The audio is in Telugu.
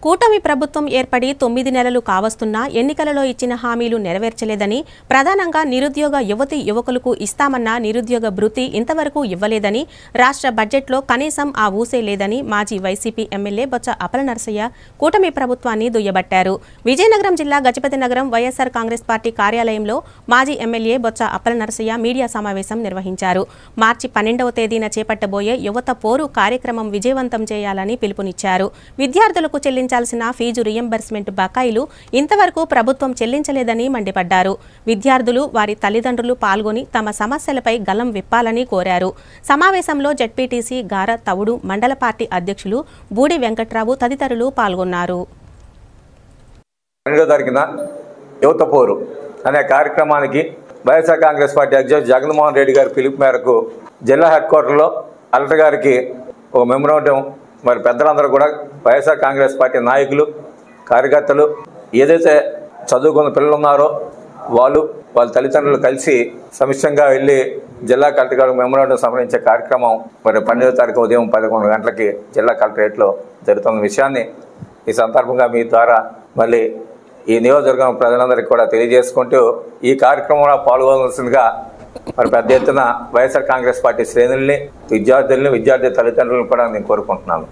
కూటమి ప్రభుత్వం ఏర్పడి 9 నెలలు కావస్తున్నా ఎన్నికలలో ఇచ్చిన హామీలు నెరవేర్చలేదని, ప్రధానంగా నిరుద్యోగ యువతీ యువకులకు ఇస్తామన్న నిరుద్యోగ భృతి ఇంతవరకు ఇవ్వలేదని, రాష్ట్ర బడ్జెట్లో కనీసం ఆ ఊసే లేదని మాజీ వైసీపీ ఎమ్మెల్యే బొత్స అప్పలనరసయ్య కూటమి ప్రభుత్వాన్ని దుయ్యబట్టారు. విజయనగరం జిల్లా గజపతి నగరం వైఎస్ఆర్ కాంగ్రెస్ పార్టీ కార్యాలయంలో మాజీ ఎమ్మెల్యే బొత్స అప్పలనరసయ్య మీడియా సమావేశం నిర్వహించారు. మార్చి 12వ తేదీన చేపట్టబోయే యువత పోరు కార్యక్రమం విజయవంతం చేయాలని పిలుపునిచ్చారు. విద్యార్థులకు చెల్లించాల్సిన ఫీజు రియంబర్స్మెంట్ బకాయిలు ఇంతవరకు ప్రభుత్వం చెల్లించలేదని మండిపడ్డారు. విద్యార్థులు, వారి తల్లిదండ్రులు పాల్గొని తమ సమస్యలపై గలం విప్పాలని కోరారు. సమావేశంలో జెడ్పీటీసీ గార తవుడు, మండల పార్టీ అధ్యక్షులు బూడి వెంకట్రావు తదితరులు పాల్గొన్నారు. యువత పోరు అనే కార్యక్రమానికి వైఎస్ఆర్ కాంగ్రెస్ పార్టీ అధ్యక్షుడు జగన్మోహన్ రెడ్డి గారి పిలుపు మేరకు జిల్లా హెడ్ క్వార్టర్లో కలెక్టర్ గారికి ఒక మెమోరాండం, మరి పెద్దలందరూ కూడా వైఎస్ఆర్ కాంగ్రెస్ పార్టీ నాయకులు, కార్యకర్తలు, ఏదైతే చదువుకున్న పిల్లలు ఉన్నారో వాళ్ళ తల్లిదండ్రులు కలిసి సమిష్టంగా వెళ్ళి జిల్లా కలెక్టర్ గారికి మెమోరాండం సమర్పించే కార్యక్రమం మరి 12వ తారీఖు ఉదయం 11 గంటలకి జిల్లా కలెక్టరేట్లో జరుగుతున్న విషయాన్ని ఈ సందర్భంగా మీ ద్వారా మళ్ళీ ఈ నియోజకవర్గం ప్రజలందరికీ కూడా తెలియజేసుకుంటూ ఈ కార్యక్రమంలో పాల్గొనవలసిందిగా మరి పెద్ద ఎత్తున వైఎస్ఆర్ కాంగ్రెస్ పార్టీ శ్రేణుల్ని, విద్యార్థి తల్లిదండ్రులను కూడా నేను కోరుకుంటున్నాను.